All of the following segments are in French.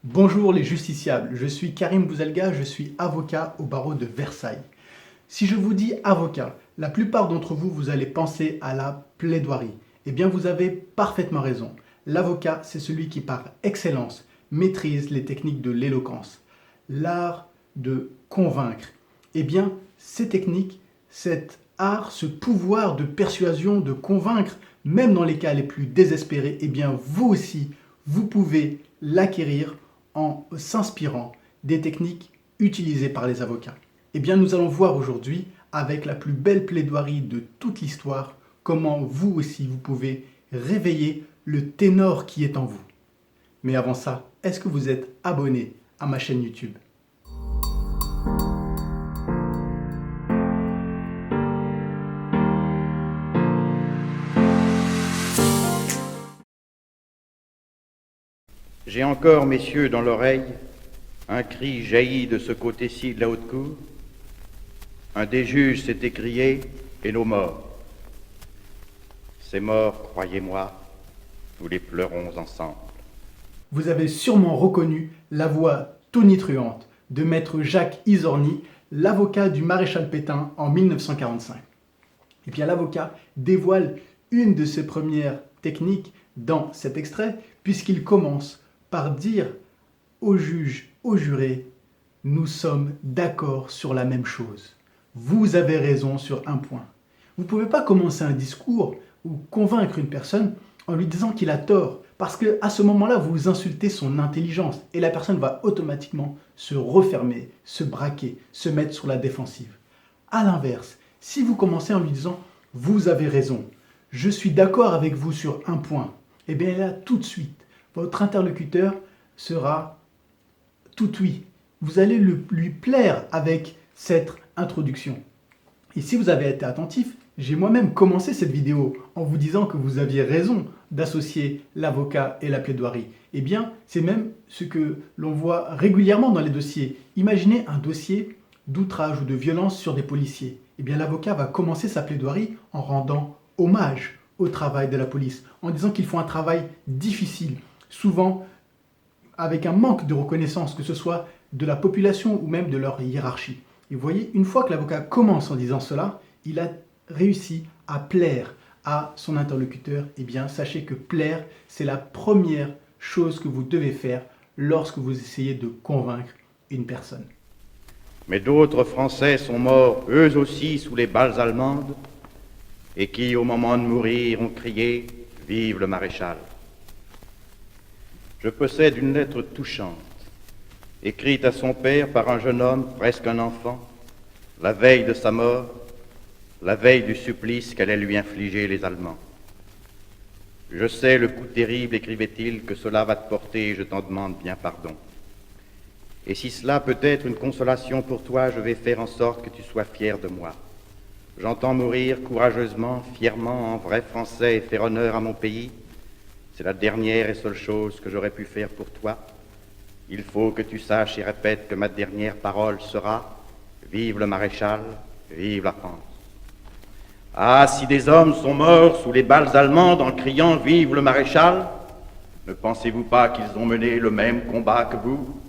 Bonjour les justiciables, je suis Karim Bouzelga, je suis avocat au barreau de Versailles. Si je vous dis avocat, la plupart d'entre vous, vous allez penser à la plaidoirie. Eh bien, vous avez parfaitement raison. L'avocat, c'est celui qui, par excellence, maîtrise les techniques de l'éloquence, l'art de convaincre. Eh bien, ces techniques, cet art, ce pouvoir de persuasion, de convaincre, même dans les cas les plus désespérés, eh bien, vous aussi, vous pouvez l'acquérir en s'inspirant des techniques utilisées par les avocats. Eh bien, nous allons voir aujourd'hui, avec la plus belle plaidoirie de toute l'histoire, comment vous aussi vous pouvez réveiller le ténor qui est en vous. Mais avant ça, est-ce que vous êtes abonné à ma chaîne YouTube? J'ai encore, messieurs, dans l'oreille, un cri jailli de ce côté-ci de la haute cour. Un des juges s'est écrié, et nos morts. Ces morts, croyez-moi, nous les pleurons ensemble. Vous avez sûrement reconnu la voix tonitruante de maître Jacques Izorni, l'avocat du maréchal Pétain en 1945. Et bien l'avocat dévoile une de ses premières techniques dans cet extrait, puisqu'il commence par dire au juge, au juré, nous sommes d'accord sur la même chose. Vous avez raison sur un point. Vous ne pouvez pas commencer un discours ou convaincre une personne en lui disant qu'il a tort, parce qu'à ce moment-là, vous insultez son intelligence et la personne va automatiquement se refermer, se braquer, se mettre sur la défensive. À l'inverse, si vous commencez en lui disant « vous avez raison, je suis d'accord avec vous sur un point », et bien là, tout de suite, votre interlocuteur sera tout oui. Vous allez lui plaire avec cette introduction. Et si vous avez été attentif, j'ai moi-même commencé cette vidéo en vous disant que vous aviez raison d'associer l'avocat et la plaidoirie. Eh bien, c'est même ce que l'on voit régulièrement dans les dossiers. Imaginez un dossier d'outrage ou de violence sur des policiers. Eh bien, l'avocat va commencer sa plaidoirie en rendant hommage au travail de la police, en disant qu'ils font un travail difficile, souvent avec un manque de reconnaissance, que ce soit de la population ou même de leur hiérarchie. Et vous voyez, une fois que l'avocat commence en disant cela, il a réussi à plaire à son interlocuteur. Eh bien, sachez que plaire, c'est la première chose que vous devez faire lorsque vous essayez de convaincre une personne. Mais d'autres Français sont morts, eux aussi, sous les balles allemandes, et qui, au moment de mourir, ont crié « Vive le maréchal !» Je possède une lettre touchante, écrite à son père par un jeune homme, presque un enfant, la veille de sa mort, la veille du supplice qu'allaient lui infliger les Allemands. Je sais le coup terrible, écrivait-il, que cela va te porter, et je t'en demande bien pardon. Et si cela peut être une consolation pour toi, je vais faire en sorte que tu sois fier de moi. J'entends mourir courageusement, fièrement, en vrai français et faire honneur à mon pays. C'est la dernière et seule chose que j'aurais pu faire pour toi. Il faut que tu saches et répètes que ma dernière parole sera « Vive le maréchal, vive la France ». Ah, si des hommes sont morts sous les balles allemandes en criant « Vive le maréchal », ne pensez-vous pas qu'ils ont mené le même combat que vous?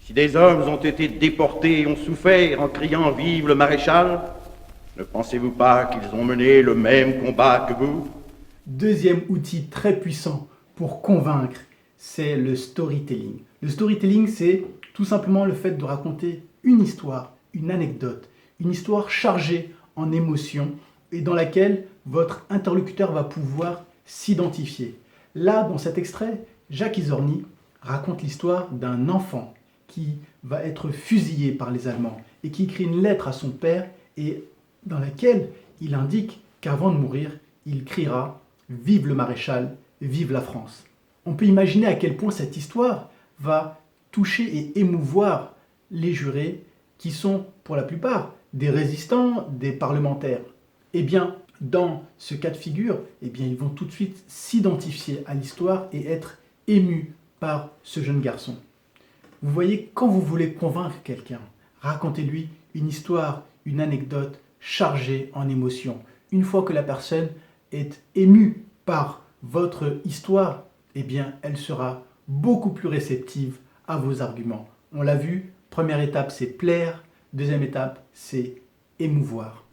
Si des hommes ont été déportés et ont souffert en criant « Vive le maréchal », ne pensez-vous pas qu'ils ont mené le même combat que vous? Deuxième outil très puissant pour convaincre, c'est le storytelling. Le storytelling, c'est tout simplement le fait de raconter une histoire, une anecdote, une histoire chargée en émotions et dans laquelle votre interlocuteur va pouvoir s'identifier. Là, dans cet extrait, Jacques Izorni raconte l'histoire d'un enfant qui va être fusillé par les Allemands et qui écrit une lettre à son père et dans laquelle il indique qu'avant de mourir, il criera « Vive le maréchal, vive la France ». On peut imaginer à quel point cette histoire va toucher et émouvoir les jurés qui sont, pour la plupart, des résistants, des parlementaires. Eh bien, dans ce cas de figure, eh bien, ils vont tout de suite s'identifier à l'histoire et être émus par ce jeune garçon. Vous voyez, quand vous voulez convaincre quelqu'un, racontez-lui une histoire, une anecdote chargée en émotions. Une fois que la personne est émue par votre histoire, eh bien, elle sera beaucoup plus réceptive à vos arguments. On l'a vu, première étape c'est plaire, deuxième étape c'est émouvoir.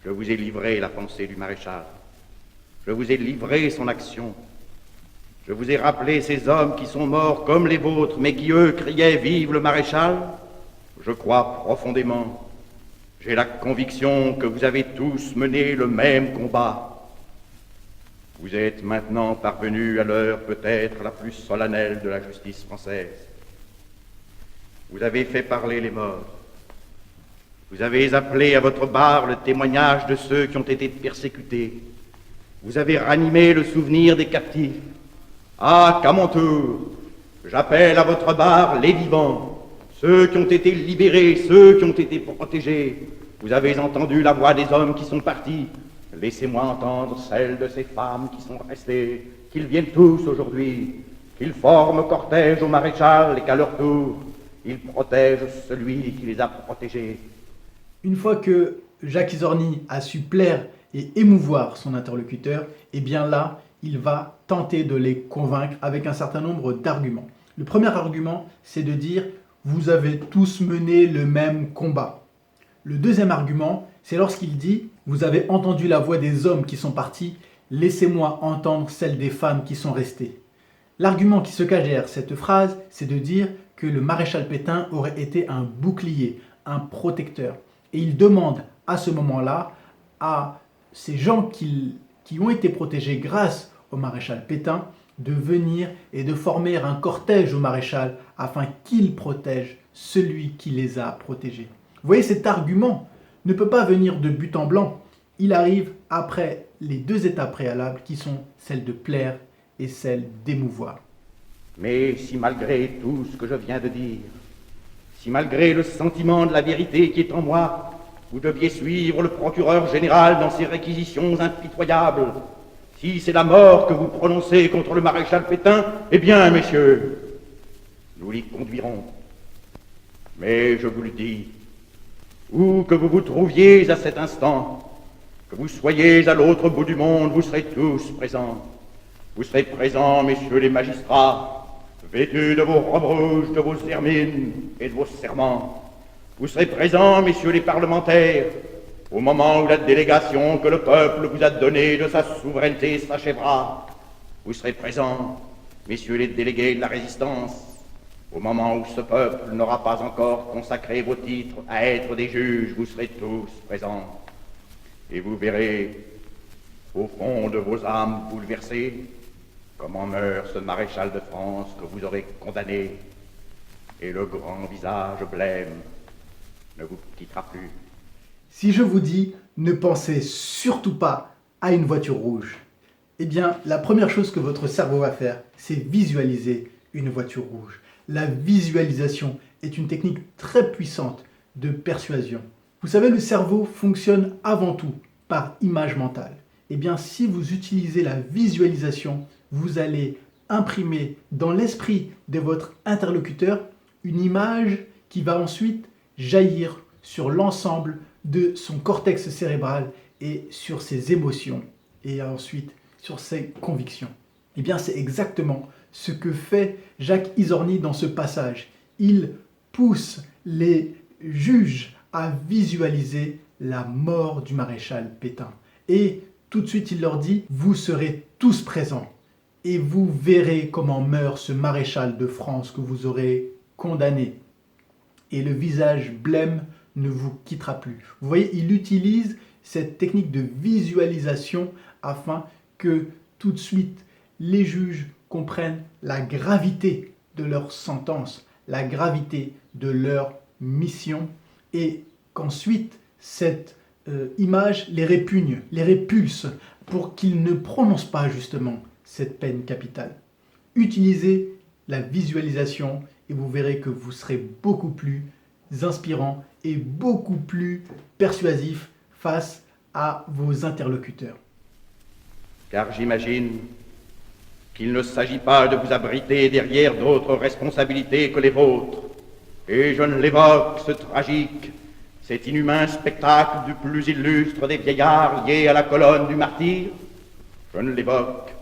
Je vous ai livré la pensée du maréchal. Je vous ai livré son action. Je vous ai rappelé ces hommes qui sont morts comme les vôtres, mais qui eux criaient « Vive le maréchal !» Je crois profondément, j'ai la conviction que vous avez tous mené le même combat. Vous êtes maintenant parvenus à l'heure peut-être la plus solennelle de la justice française. Vous avez fait parler les morts. Vous avez appelé à votre barre le témoignage de ceux qui ont été persécutés. Vous avez ranimé le souvenir des captifs. Ah, qu'à mon tour, j'appelle à votre barre les vivants, ceux qui ont été libérés, ceux qui ont été protégés. Vous avez entendu la voix des hommes qui sont partis. Laissez-moi entendre celle de ces femmes qui sont restées, qu'ils viennent tous aujourd'hui, qu'ils forment cortège au maréchal et qu'à leur tour, ils protègent celui qui les a protégés. Une fois que Jacques Isorni a su plaire et émouvoir son interlocuteur, eh bien là, il va tenter de les convaincre avec un certain nombre d'arguments. Le premier argument, c'est de dire « vous avez tous mené le même combat ». Le deuxième argument, c'est lorsqu'il dit « vous avez entendu la voix des hommes qui sont partis, laissez-moi entendre celle des femmes qui sont restées ». L'argument qui se cache derrière cette phrase, c'est de dire que le maréchal Pétain aurait été un bouclier, un protecteur. Et il demande à ce moment-là à ces gens qui ont été protégés grâce au maréchal Pétain de venir et de former un cortège au maréchal afin qu'il protège celui qui les a protégés. Vous voyez, cet argument ne peut pas venir de but en blanc. Il arrive après les deux étapes préalables qui sont celles de plaire et celles d'émouvoir. Mais si malgré tout ce que je viens de dire, si malgré le sentiment de la vérité qui est en moi, vous deviez suivre le procureur général dans ses réquisitions impitoyables, si c'est la mort que vous prononcez contre le maréchal Pétain, eh bien, messieurs, nous l'y conduirons. Mais je vous le dis, où que vous vous trouviez à cet instant, que vous soyez à l'autre bout du monde, vous serez tous présents. Vous serez présents, messieurs les magistrats, vêtus de vos robes rouges, de vos hermines et de vos serments. Vous serez présents, messieurs les parlementaires, au moment où la délégation que le peuple vous a donnée de sa souveraineté s'achèvera. Vous serez présents, messieurs les délégués de la résistance, au moment où ce peuple n'aura pas encore consacré vos titres à être des juges, vous serez tous présents. Et vous verrez, au fond de vos âmes bouleversées, comment meurt ce maréchal de France que vous aurez condamné, et le grand visage blême ne vous quittera plus. Si je vous dis, ne pensez surtout pas à une voiture rouge, eh bien, la première chose que votre cerveau va faire, c'est visualiser une voiture rouge. La visualisation est une technique très puissante de persuasion. Vous savez, le cerveau fonctionne avant tout par image mentale. Eh bien, si vous utilisez la visualisation, vous allez imprimer dans l'esprit de votre interlocuteur une image qui va ensuite jaillir sur l'ensemble de son cortex cérébral et sur ses émotions et ensuite sur ses convictions. Eh bien, c'est exactement ce que fait Jacques Isorni dans ce passage. Il pousse les juges à visualiser la mort du maréchal Pétain. Et tout de suite, il leur dit « Vous serez tous présents et vous verrez comment meurt ce maréchal de France que vous aurez condamné. Et le visage blême ne vous quittera plus. » Vous voyez, il utilise cette technique de visualisation afin que tout de suite les juges comprennent la gravité de leur sentence, la gravité de leur mission et qu'ensuite cette image les répugne, les répulse pour qu'ils ne prononcent pas justement cette peine capitale. Utilisez la visualisation et vous verrez que vous serez beaucoup plus inspirant et beaucoup plus persuasif face à vos interlocuteurs. Car j'imagine qu'il ne s'agit pas de vous abriter derrière d'autres responsabilités que les vôtres. Et je ne l'évoque, ce tragique, cet inhumain spectacle du plus illustre des vieillards liés à la colonne du martyr. Je ne l'évoque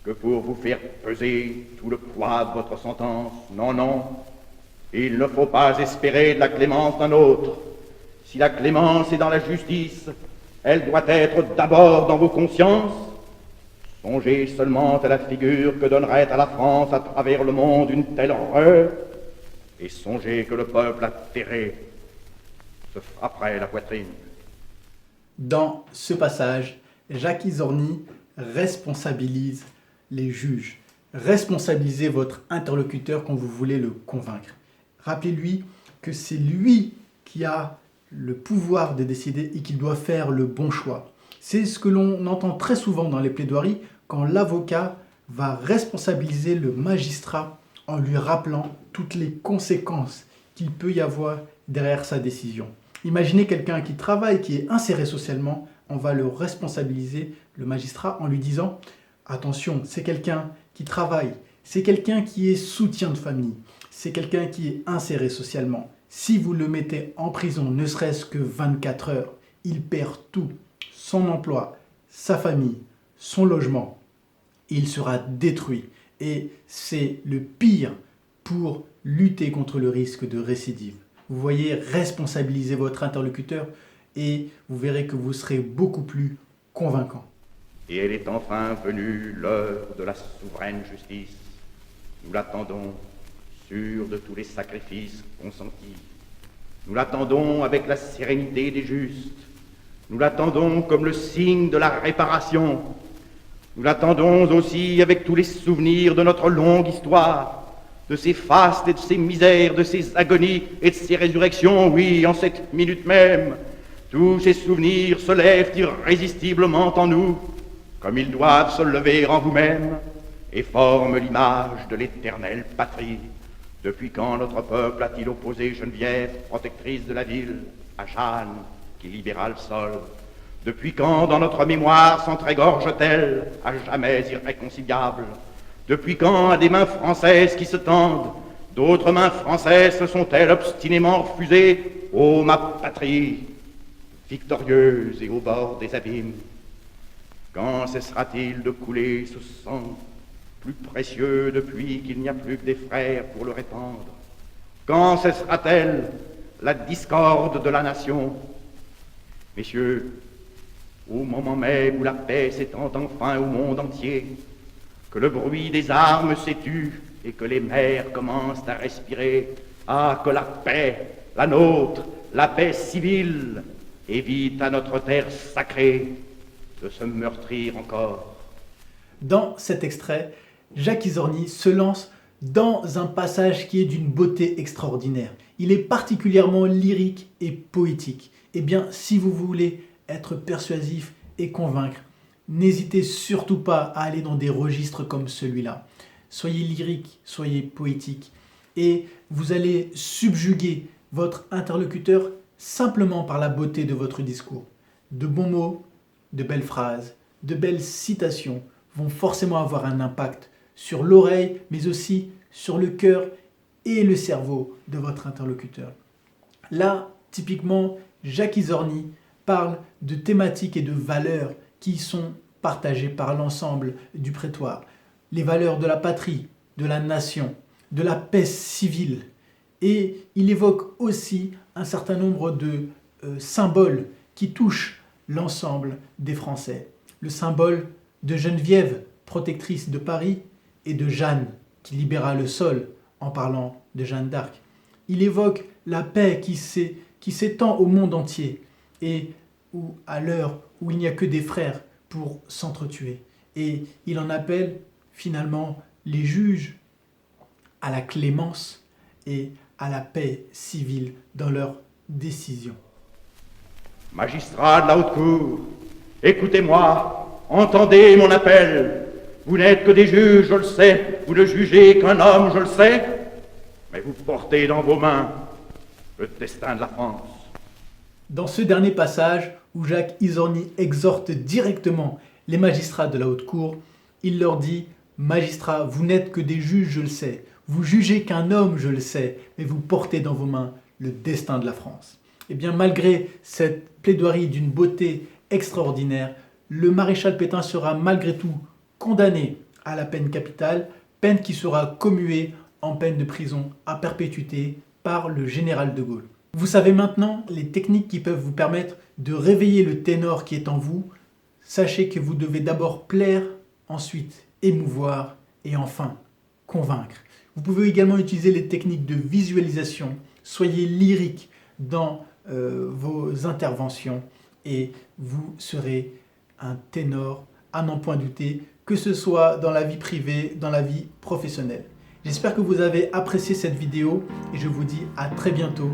que pour vous faire peser tout le poids de votre sentence. Non, non, Il ne faut pas espérer de la clémence d'un autre. Si la clémence est dans la justice, elle doit être d'abord dans vos consciences. Songez seulement à la figure que donnerait à la France à travers le monde une telle horreur, et songez que le peuple atterré se frapperait la poitrine. Dans ce passage, Jacques Izorni responsabilise les juges. Responsabilisez votre interlocuteur quand vous voulez le convaincre. Rappelez-lui que c'est lui qui a le pouvoir de décider et qu'il doit faire le bon choix. C'est ce que l'on entend très souvent dans les plaidoiries quand l'avocat va responsabiliser le magistrat en lui rappelant toutes les conséquences qu'il peut y avoir derrière sa décision. Imaginez quelqu'un qui travaille, qui est inséré socialement, on va le responsabiliser, le magistrat, en lui disant « Attention, c'est quelqu'un qui travaille, c'est quelqu'un qui est soutien de famille, c'est quelqu'un qui est inséré socialement. Si vous le mettez en prison, ne serait-ce que 24 heures, il perd tout, son emploi, sa famille, son logement. Il sera détruit. Et c'est le pire pour lutter contre le risque de récidive. Vous voyez, responsabilisez votre interlocuteur et vous verrez que vous serez beaucoup plus convaincant. Et elle est enfin venue l'heure de la souveraine justice. Nous l'attendons, sûrs de tous les sacrifices consentis. Nous l'attendons avec la sérénité des justes. Nous l'attendons comme le signe de la réparation. Nous l'attendons aussi avec tous les souvenirs de notre longue histoire, de ses fastes et de ses misères, de ses agonies et de ses résurrections. Oui, en cette minute même, tous ces souvenirs se lèvent irrésistiblement en nous, comme ils doivent se lever en vous-même, et forment l'image de l'éternelle patrie. Depuis quand notre peuple a-t-il opposé Geneviève, protectrice de la ville, à Jeanne, qui libéra le sol? Depuis quand dans notre mémoire s'entrégorge-t-elle, à jamais irréconciliable? Depuis quand, à des mains françaises qui se tendent, d'autres mains françaises se sont-elles obstinément refusées? Ô ma patrie, victorieuse et au bord des abîmes, quand cessera-t-il de couler ce sang plus précieux depuis qu'il n'y a plus que des frères pour le répandre? Quand cessera-t-elle la discorde de la nation? Messieurs, au moment même où la paix s'étend enfin au monde entier, que le bruit des armes s'est tu et que les mers commencent à respirer, ah, que la paix, la nôtre, la paix civile, évite à notre terre sacrée de se meurtrir encore. Dans cet extrait, Jacques Izorni se lance dans un passage qui est d'une beauté extraordinaire. Il est particulièrement lyrique et poétique. Eh bien, si vous voulez être persuasif et convaincre, n'hésitez surtout pas à aller dans des registres comme celui-là. Soyez lyrique, soyez poétique et vous allez subjuguer votre interlocuteur simplement par la beauté de votre discours. De bons mots, de belles phrases, de belles citations vont forcément avoir un impact sur l'oreille, mais aussi sur le cœur et le cerveau de votre interlocuteur. Là, typiquement, Jacques Izorni parle de thématiques et de valeurs qui sont partagées par l'ensemble du prétoire. Les valeurs de la patrie, de la nation, de la paix civile. Et il évoque aussi un certain nombre de symboles qui touchent l'ensemble des Français. Le symbole de Geneviève, protectrice de Paris, et de Jeanne, qui libéra le sol en parlant de Jeanne d'Arc. Il évoque la paix qui s'étend au monde entier et où, à l'heure où il n'y a que des frères pour s'entretuer. Et il en appelle finalement les juges à la clémence et à la paix civile dans leurs décisions. Magistrats de la haute cour, écoutez-moi, entendez mon appel. Vous n'êtes que des juges, je le sais, vous ne jugez qu'un homme, je le sais, mais vous portez dans vos mains le destin de la France. Dans ce dernier passage, où Jacques Izorni exhorte directement les magistrats de la haute cour, il leur dit « Magistrats, vous n'êtes que des juges, je le sais, vous jugez qu'un homme, je le sais, mais vous portez dans vos mains le destin de la France. » Eh bien, malgré cette plaidoirie d'une beauté extraordinaire, le maréchal Pétain sera malgré tout condamné à la peine capitale, peine qui sera commuée en peine de prison à perpétuité par le général de Gaulle. Vous savez maintenant les techniques qui peuvent vous permettre de réveiller le ténor qui est en vous. Sachez que vous devez d'abord plaire, ensuite émouvoir et enfin convaincre. Vous pouvez également utiliser les techniques de visualisation. Soyez lyrique dans vos interventions et vous serez un ténor à n'en point douter, que ce soit dans la vie privée, dans la vie professionnelle. J'espère que vous avez apprécié cette vidéo et je vous dis à très bientôt